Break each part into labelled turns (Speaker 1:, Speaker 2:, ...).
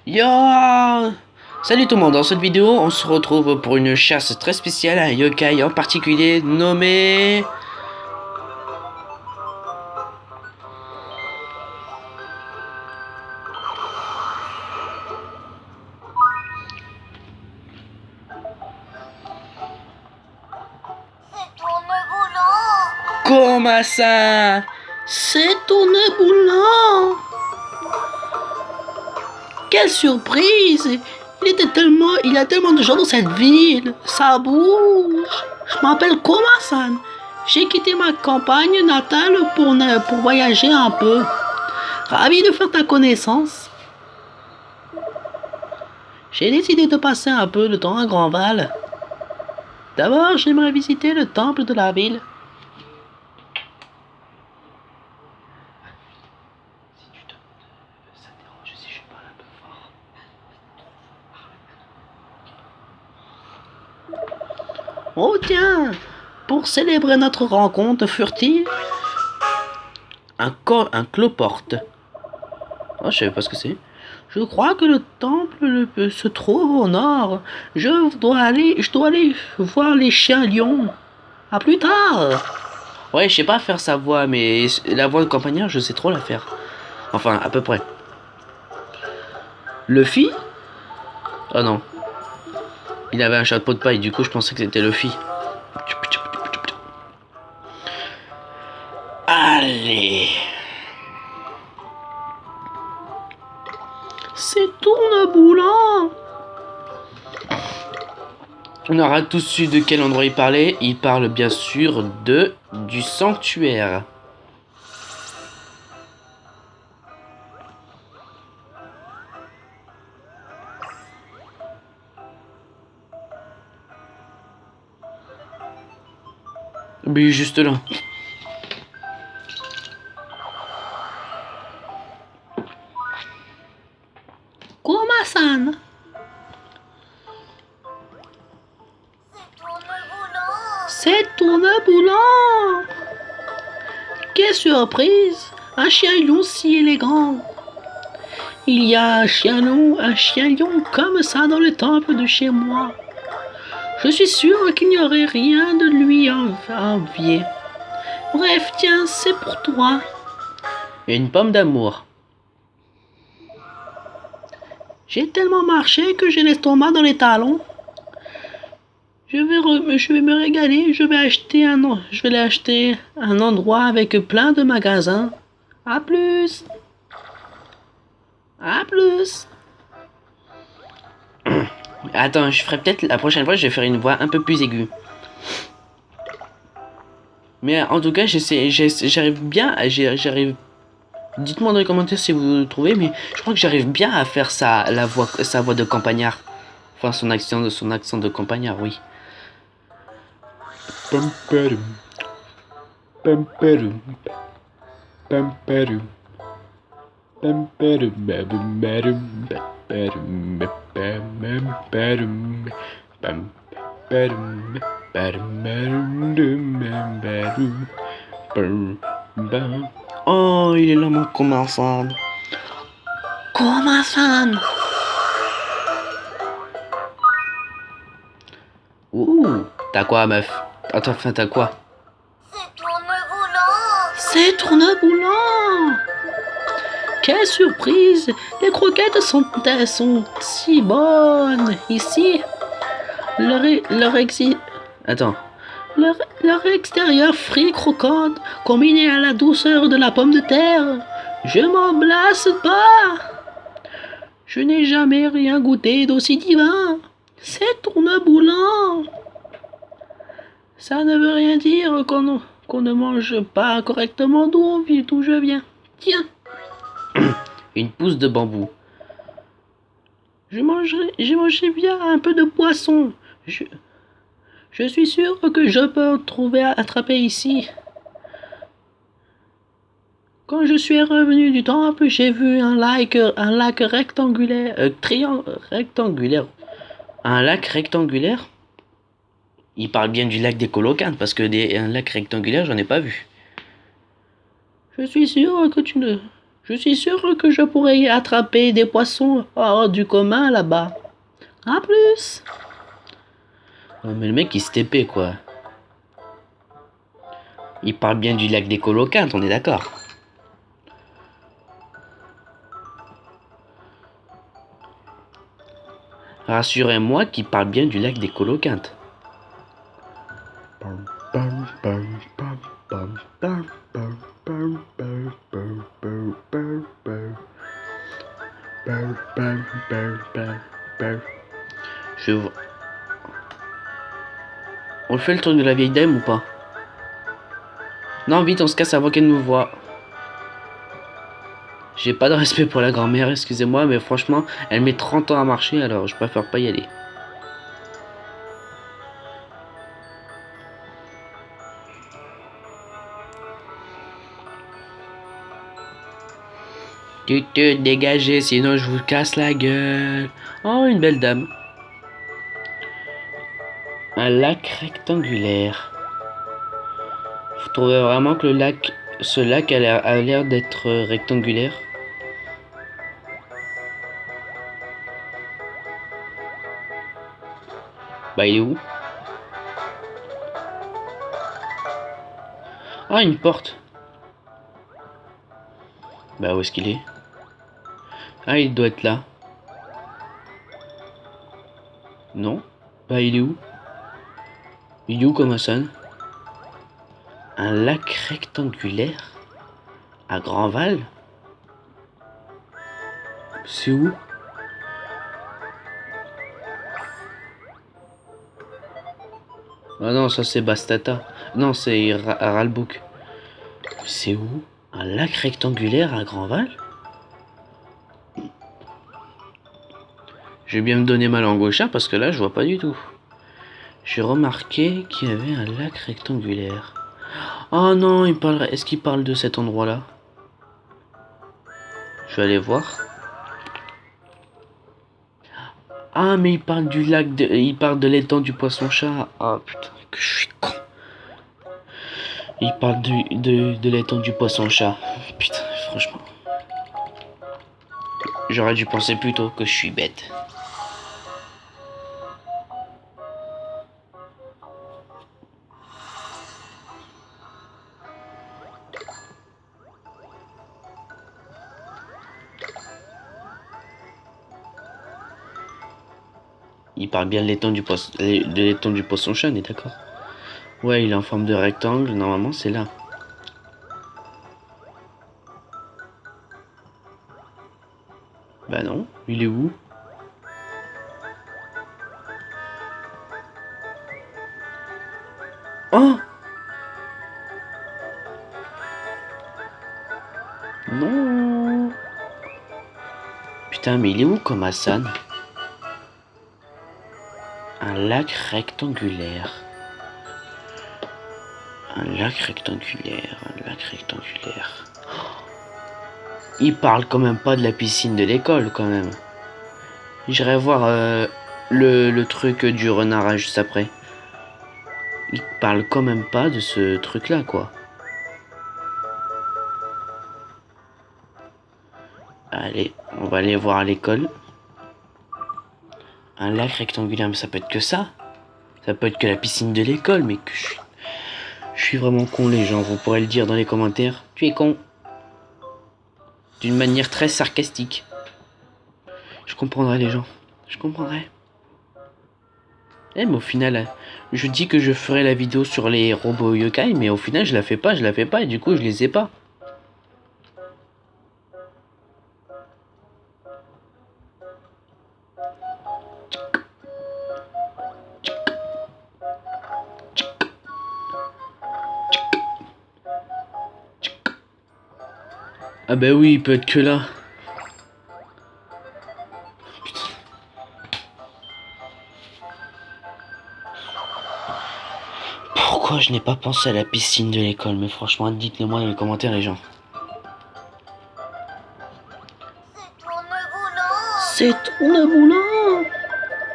Speaker 1: Yo! Salut tout le monde, dans cette vidéo on se retrouve pour une chasse très spéciale à un yokai en particulier nommé... Comment ça? C'est Tourneboulant! Quelle surprise! Il y a tellement de gens dans cette ville! Ça bouge! Je m'appelle Komasan. J'ai quitté ma campagne natale pour voyager un peu. Ravi de faire ta connaissance. J'ai décidé de passer un peu de temps à Grandval. D'abord, j'aimerais visiter le temple de la ville. Oh tiens, pour célébrer notre rencontre furtive, un cloporte. Oh, je savais pas ce que c'est. Je crois que le temple se trouve au nord. Je dois aller voir les chiens lions. À plus tard. Ouais, je sais pas faire sa voix, mais la voix de campagnard, je sais trop la faire. Enfin, à peu près. Luffy? Oh non. Il avait un chapeau de paille, du coup je pensais que c'était Luffy. Allez. C'est Tourneboulant. On aura tous su de quel endroit il parlait. Il parle bien sûr du sanctuaire. Mais juste là. Komasan. C'est Tourneboulant. Quelle surprise! Un chien lion si élégant. Il y a un chien lion comme ça dans le temple de chez moi. Je suis sûr qu'il n'y aurait rien de lui à envier. Bref, tiens, c'est pour toi. Une pomme d'amour. J'ai tellement marché que j'ai l'estomac dans les talons. Je vais me régaler. Je vais aller acheter un endroit avec plein de magasins. À plus. À plus. Attends, je ferai peut-être la prochaine fois, je vais faire une voix un peu plus aiguë. Mais en tout cas, j'arrive bien, j'arrive. Dites-moi dans les commentaires si vous trouvez, mais je crois que j'arrive bien à faire sa voix de campagnard. Enfin, son accent de campagnard, oui. Oh, il est là mon Komasan. Komasan. Ouh, t'as quoi meuf? Attends, enfin t'as quoi? C'est Tourneboulant. Quelle surprise! Les croquettes sont si bonnes ici. Attends. Leur extérieur frit croquante, combiné à la douceur de la pomme de terre. Je m'en blasse pas. Je n'ai jamais rien goûté d'aussi divin. C'est Tourneboulant. Ça ne veut rien dire qu'on ne mange pas correctement d'où je viens. Tiens. Une pousse de bambou. J'ai mangé bien un peu de poisson. Je suis sûr que je peux trouver à attraper ici. Quand je suis revenu du temple, j'ai vu un lac rectangulaire, rectangulaire. Un lac rectangulaire? Il parle bien du lac des Colocanes, parce que un lac rectangulaire, j'en ai pas vu. Je suis sûr que tu ne... Je suis sûr que je pourrais attraper des poissons hors du commun là-bas. À plus. Non mais le mec il se TP quoi. Il parle bien du lac des Coloquintes, on est d'accord. Rassurez-moi qu'il parle bien du lac des Coloquintes. Je vois. On le fait le tour de la vieille dame ou pas? Non, vite, on se casse avant qu'elle nous voie. J'ai pas de respect pour la grand-mère, excusez-moi, mais franchement, elle met 30 ans à marcher, alors je préfère pas y aller. Tu te dégagez, sinon je vous casse la gueule. Oh, une belle dame. Un lac rectangulaire. Vous trouvez vraiment que ce lac a l'air d'être rectangulaire? Bah, il est où? Ah, une porte. Bah, où est-ce qu'il est? Ah, il doit être là. Non? Bah, il est où? Il est où comme ça? Un lac rectangulaire? À Grandval? C'est où? Ah non, ça c'est Bastata. Non, c'est Ralbook. C'est où? Un lac rectangulaire à Grandval? Je vais bien me donner ma langue au chat parce que là je vois pas du tout. J'ai remarqué qu'il y avait un lac rectangulaire. Oh non, est-ce qu'il parle de cet endroit-là? Je vais aller voir. Ah mais il parle du il parle de l'étang du poisson-chat. Ah putain, que je suis con. Il parle de l'étang du poisson-chat. Putain, franchement. J'aurais dû penser plus tôt que je suis bête. Il parle bien de l'étang du poisson-chat, on est d'accord? Ouais, il est en forme de rectangle, normalement c'est là. Bah non, il est où? Oh! Non! Putain, mais il est où comme Hassan? Un lac rectangulaire. Un lac rectangulaire, un lac rectangulaire. Il parle quand même pas de la piscine de l'école, quand même. J'irai voir le truc du renard juste après. Il parle quand même pas de ce truc-là, quoi. Allez, on va aller voir à l'école. Un lac rectangulaire, mais ça peut être que ça. Ça peut être que la piscine de l'école, mais que je suis vraiment con, les gens. Vous pourrez le dire dans les commentaires. Tu es con. D'une manière très sarcastique. Je comprendrai, les gens. Je comprendrai. Eh, mais au final, je dis que je ferai la vidéo sur les robots yokai, mais au final, je la fais pas, et du coup, je les ai pas. Ah bah oui, il peut être que là. Putain. Pourquoi je n'ai pas pensé à la piscine de l'école? Mais franchement, dites-le moi dans les commentaires, les gens. C'est tourne-boulant.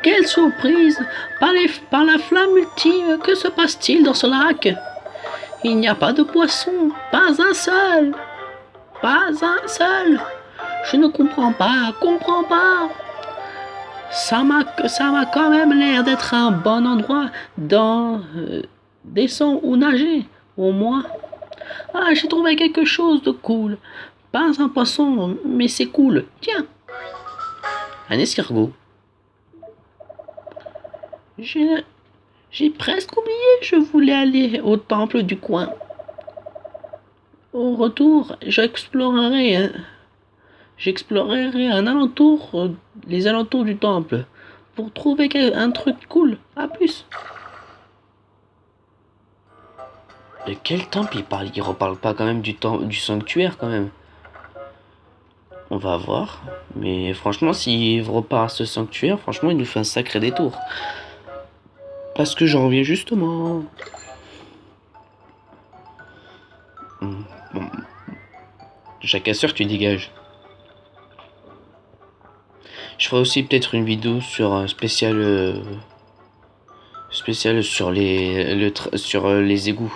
Speaker 1: Quelle surprise! Par la flamme ultime, que se passe-t-il dans ce lac? Il n'y a pas de poisson, pas un seul. Pas un seul. Je ne comprends pas, comprends pas. Ça m'a quand même l'air d'être un bon endroit dans descendre ou nager, au moins. Ah, j'ai trouvé quelque chose de cool. Pas un poisson, mais c'est cool. Tiens, un escargot. J'ai j'ai presque oublié, je voulais aller au temple du coin. Au retour, j'explorerai les alentours du temple pour trouver un truc cool. À plus. De quel temple il parle? Il reparle pas quand même du sanctuaire quand même. On va voir. Mais franchement, s'il repart à ce sanctuaire, franchement, il nous fait un sacré détour. Parce que j'en reviens justement. Bon. Jacasseur, tu dégages. Je ferai aussi peut-être une vidéo sur spéciale sur les égouts.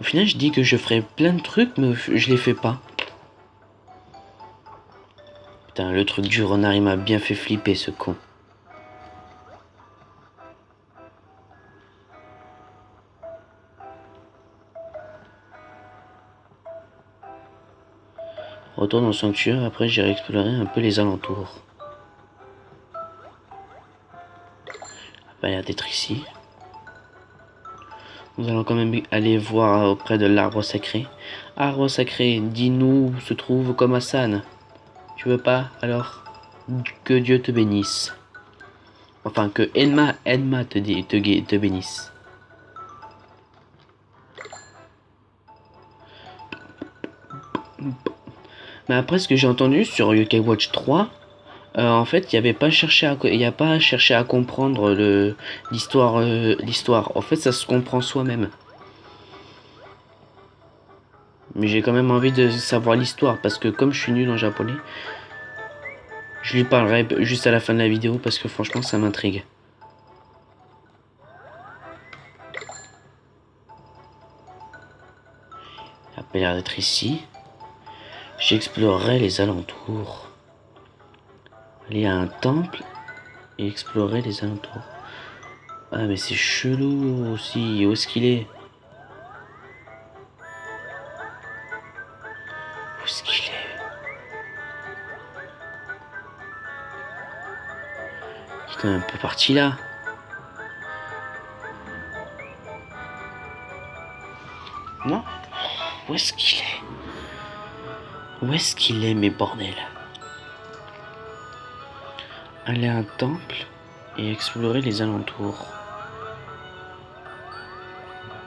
Speaker 1: Au final, je dis que je ferai plein de trucs, mais je les fais pas. Putain, le truc du renard, il m'a bien fait flipper, ce con. Retourne au sanctuaire, après j'irai explorer un peu les alentours. Pas l'air d'être ici. Nous allons quand même aller voir auprès de l'arbre sacré. Arbre sacré, dis-nous où se trouve Komasan. Tu veux pas? Alors, que Dieu te bénisse. Enfin, que Enma te bénisse. Mais après, ce que j'ai entendu sur Yokai Watch 3, en fait, il n'y a pas cherché à comprendre l'histoire. En fait, ça se comprend soi-même. Mais j'ai quand même envie de savoir l'histoire, parce que comme je suis nul en japonais, je lui parlerai juste à la fin de la vidéo, parce que franchement, ça m'intrigue. Il a pas l'air d'être ici. J'explorerai les alentours. Aller à un temple et explorer les alentours. Ah, mais c'est chelou aussi. Où est-ce qu'il est? Où est-ce qu'il est? Il est quand même un peu parti là. Non? Où est-ce qu'il est? Où est-ce qu'il est, mes bordels? Aller à un temple et explorer les alentours.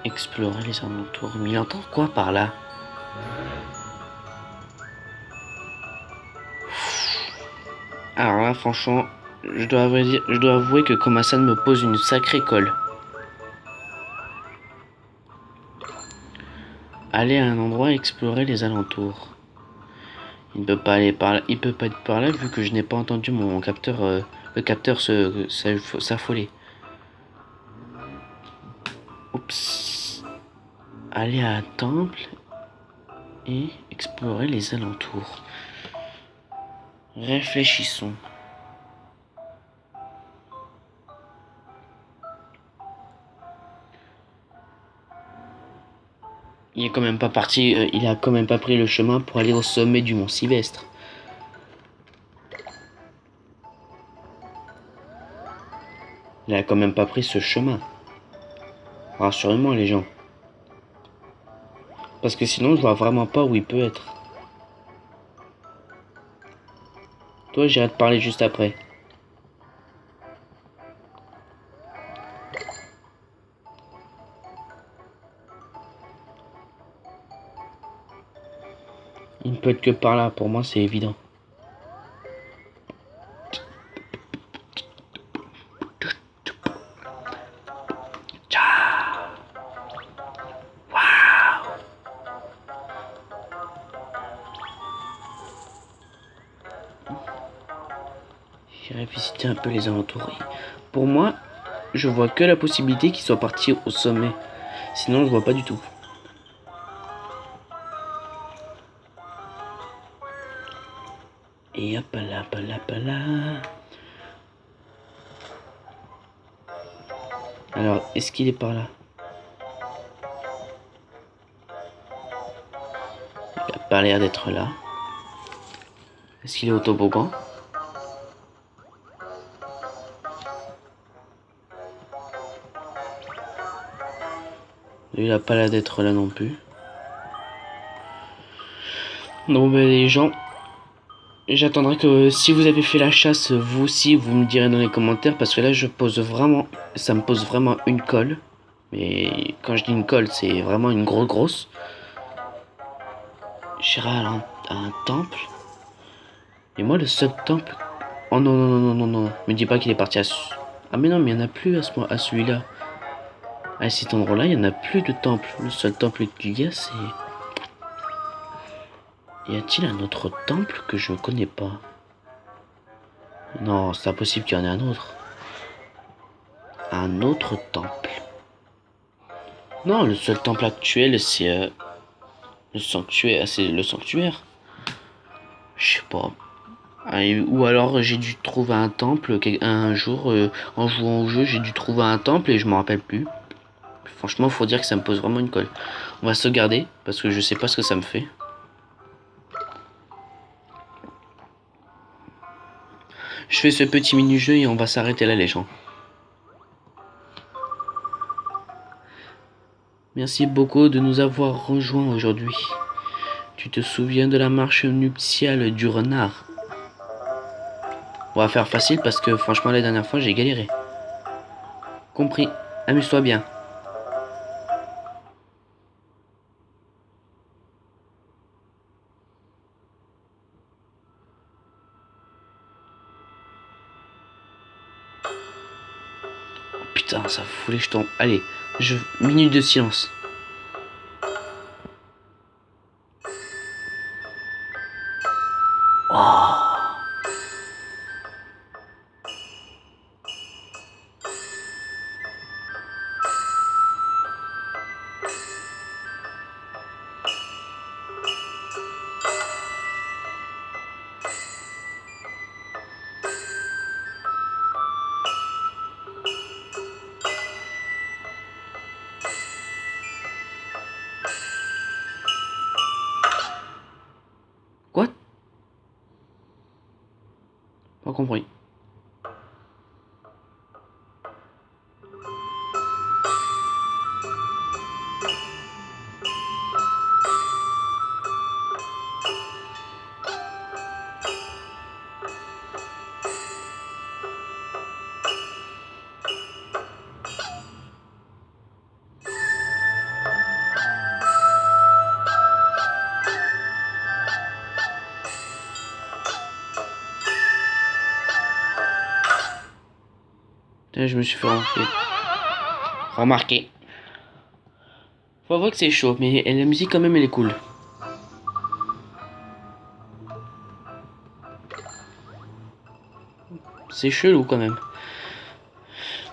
Speaker 1: Explorer les alentours. Mais il entend quoi par là? Alors là, franchement, je dois avouer que Komasan me pose une sacrée colle. Aller à un endroit et explorer les alentours. Il ne peut pas aller par là. Il peut pas être par là vu que je n'ai pas entendu mon capteur, le capteur s'affoler. Oups. Aller à un temple et explorer les alentours. Réfléchissons. Il est quand même pas parti, il a quand même pas pris le chemin pour aller au sommet du mont Sylvestre. Il a quand même pas pris ce chemin. Rassurez-moi les gens. Parce que sinon je vois vraiment pas où il peut être. Toi j'irai te parler juste après. Il ne peut être que par là, pour moi c'est évident. J'irai visiter un peu les alentours. Pour moi, je vois que la possibilité qu'il soit parti au sommet. Sinon, je vois pas du tout. Alors, est-ce qu'il est par là? Il a pas l'air d'être là. Est-ce qu'il est au toboggan? Il a pas l'air d'être là non plus. Donc les gens, j'attendrai que si vous avez fait la chasse, vous aussi, vous me direz dans les commentaires, parce que là ça me pose vraiment une colle. Mais quand je dis une colle, c'est vraiment une grosse. J'irai à un temple. Et moi, le seul temple... Oh non. Me dis pas qu'il est parti à... Ah mais non, mais il n'y en a plus à celui-là. À cet endroit-là, il n'y en a plus de temple. Le seul temple qu'il y a, c'est... Y a-t-il un autre temple que je ne connais pas? Non, c'est impossible qu'il y en ait un autre. Un autre temple. Non, le seul temple actuel, c'est le sanctuaire. C'est le sanctuaire. Je sais pas. Ou alors j'ai dû trouver un temple un jour en jouant au jeu, j'ai dû trouver un temple et je m'en rappelle plus. Franchement, faut dire que ça me pose vraiment une colle. On va sauvegarder parce que je sais pas ce que ça me fait. Je fais ce petit mini-jeu et on va s'arrêter là les gens. Merci beaucoup de nous avoir rejoints aujourd'hui. Tu te souviens de la marche nuptiale du renard? On va faire facile parce que franchement la dernière fois j'ai galéré. Compris, amuse-toi bien. Putain, ça fout les jetons. Allez, minute de silence. Oh. Quoi? Pas compris. Je me suis fait remarquer. Faut avouer que c'est chaud, mais la musique quand même elle est cool. C'est chelou quand même.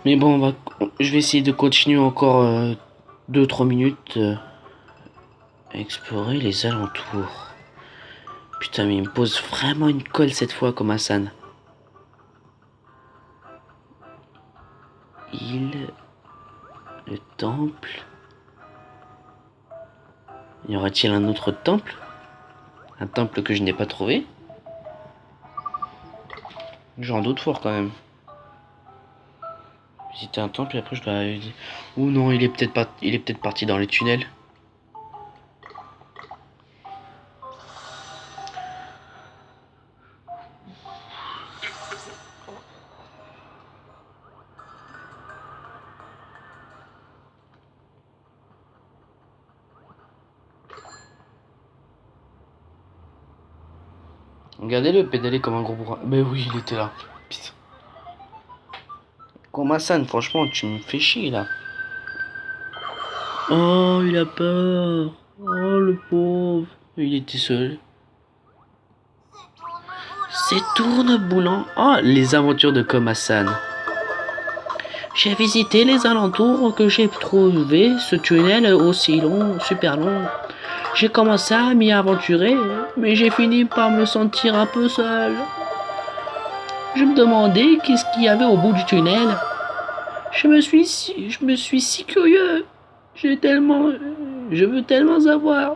Speaker 1: Mais bon, je vais essayer de continuer encore 2-3 minutes à explorer les alentours. Putain, mais il me pose vraiment une colle cette fois comme Hassan. Le temple. Y aura-t-il un autre temple? Un temple que je n'ai pas trouvé? J'en doute fort quand même. Visiter un temple et après je dois... Ou non, il est peut-être parti dans les tunnels. Regardez-le pédaler comme un gros bourrin. Mais oui, il était là. Putain. Komasan, franchement, tu me fais chier là. Oh, il a peur. Oh, le pauvre. Il était seul. C'est Tourneboulant. Oh, les aventures de Komasan. J'ai visité les alentours que j'ai trouvé ce tunnel aussi long, super long. J'ai commencé à m'y aventurer, mais j'ai fini par me sentir un peu seul. Je me demandais qu'est-ce qu'il y avait au bout du tunnel. Je me suis si curieux. Je veux tellement savoir.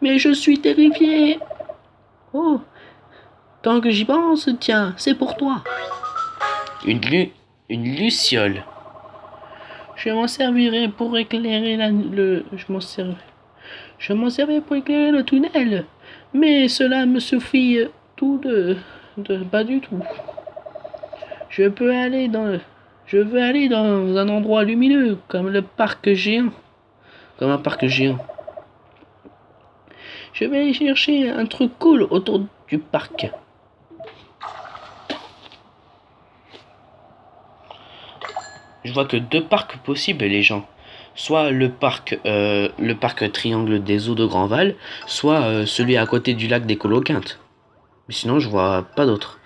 Speaker 1: Mais je suis terrifié. Oh, tant que j'y pense, tiens, c'est pour toi. Une luciole. Je m'en servirai pour éclairer Je m'en servirai pour éclairer le tunnel. Mais cela me suffit pas du tout. Je veux aller dans un endroit lumineux, comme le parc géant. Comme un parc géant. Je vais aller chercher un truc cool autour du parc. Je vois que deux parcs possibles, les gens. Soit le parc Triangle des Eaux de Grandval, soit celui à côté du lac des Coloquintes. Mais sinon, je vois pas d'autres.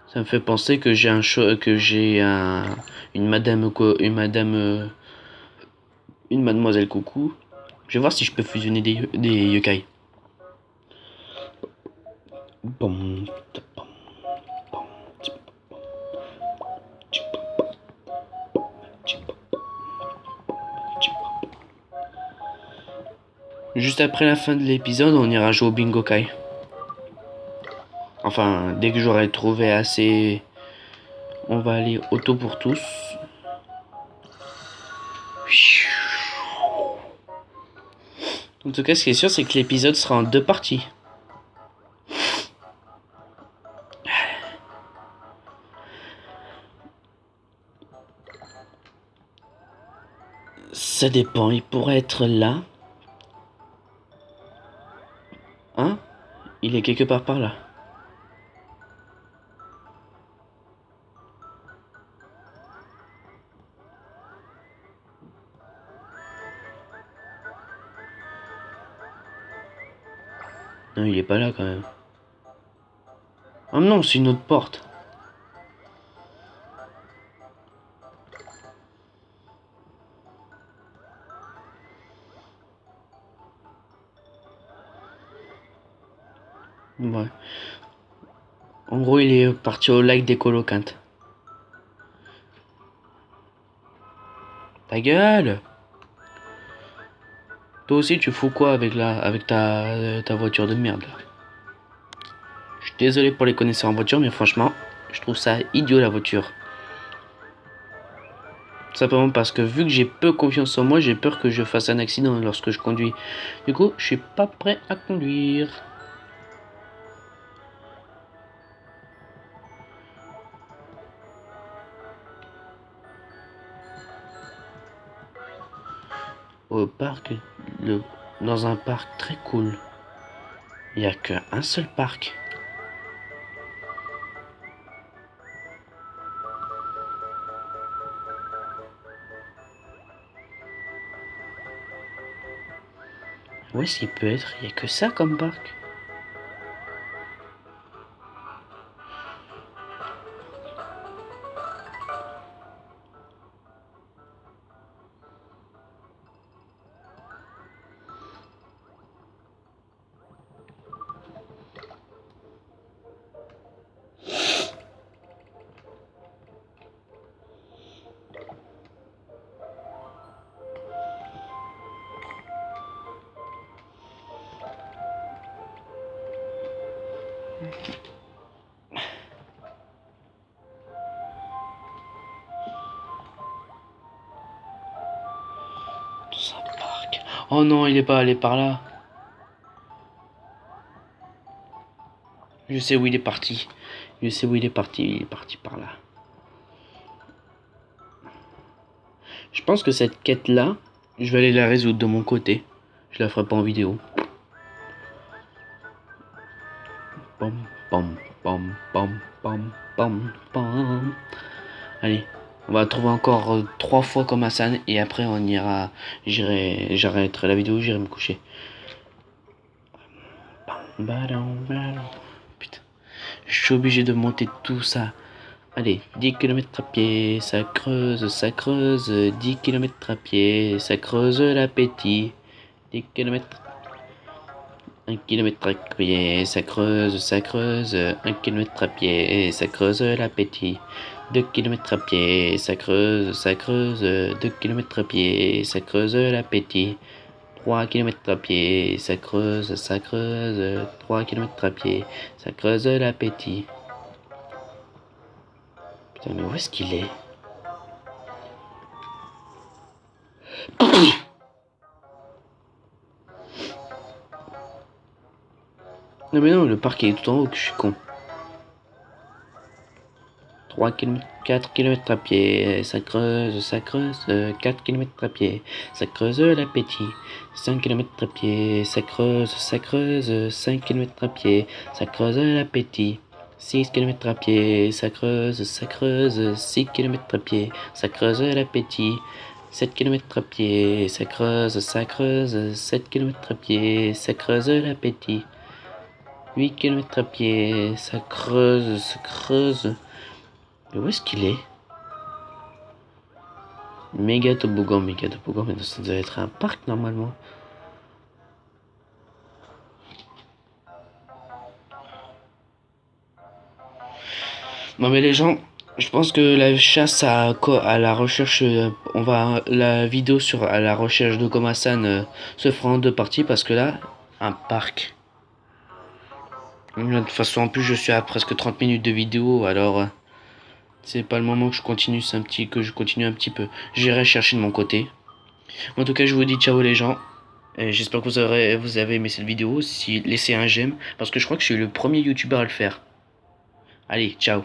Speaker 1: Ça me fait penser que une mademoiselle coucou. Je vais voir si je peux fusionner des yokai. Juste après la fin de l'épisode, on ira jouer au bingo kai. Enfin, dès que j'aurai trouvé assez, on va aller auto pour tous. En tout cas, ce qui est sûr, c'est que l'épisode sera en deux parties. Ça dépend, il pourrait être là. Hein? Il est quelque part par là. Non, il est pas là quand même. Oh non, c'est une autre porte. Ouais. En gros, il est parti au lac des Coloquintes. Ta gueule! Toi aussi, tu fous quoi avec ta voiture de merde là? Je suis désolé pour les connaisseurs en voiture, mais franchement, je trouve ça idiot la voiture. Simplement parce que vu que j'ai peu confiance en moi, j'ai peur que je fasse un accident lorsque je conduis. Du coup, je suis pas prêt à conduire. Au parc, dans un parc très cool. Il n'y a qu'un seul parc. Où est-ce qu'il peut être? Il n'y a que ça comme parc. Dans un parc. Oh non, il est pas allé par là. Je sais où il est parti. Je sais où il est parti. Il est parti par là. Je pense que cette quête-là, je vais aller la résoudre de mon côté. Je la ferai pas en vidéo. Pom, pom, pom, pom, pom, pom, pom. Allez, on va trouver encore 3 fois comme Hassan et après on ira. J'arrêterai la vidéo, j'irai me coucher. Putain, je suis obligé de monter tout ça. Allez, 10 km à pied, ça creuse, 10 km à pied, ça creuse l'appétit. 10 km. 1 kilomètre à pied, ça creuse, ça creuse. 1 kilomètre à pied, ça creuse l'appétit. 2 kilomètres à pied, ça creuse, ça creuse. 2 kilomètres à pied, ça creuse l'appétit. 3 kilomètres à pied, ça creuse, ça creuse. 3 kilomètres à pied, ça creuse l'appétit. Putain, mais où est-ce qu'il est? Non mais non, le parc est tout en haut, que je suis con. 3 km, 4 kilomètres à pied, ça creuse, ça creuse. 4 kilomètres à pied, ça creuse l'appétit. 5 kilomètres à pied, ça creuse, ça creuse. 5 kilomètres à pied, ça creuse l'appétit. 6 kilomètres à pied, ça creuse, ça creuse. 6 kilomètres à pied, ça creuse l'appétit. 7 kilomètres à pied, ça creuse, ça creuse. 7 kilomètres à pied, ça creuse l'appétit. 8 kilomètres à pied, ça creuse, ça creuse. Mais où est-ce qu'il est? Méga toboggan, mais ça doit être un parc normalement. Non mais les gens, je pense que la chasse à la recherche, la vidéo sur à la recherche de Komasan se fera en 2 parties parce que là, un parc. De toute façon, en plus, je suis à presque 30 minutes de vidéo, alors c'est pas le moment que je continue, que je continue un petit peu. J'irai chercher de mon côté. En tout cas, je vous dis ciao les gens. J'espère que vous avez aimé cette vidéo. Si laissez un j'aime, parce que je crois que je suis le premier youtubeur à le faire. Allez, ciao.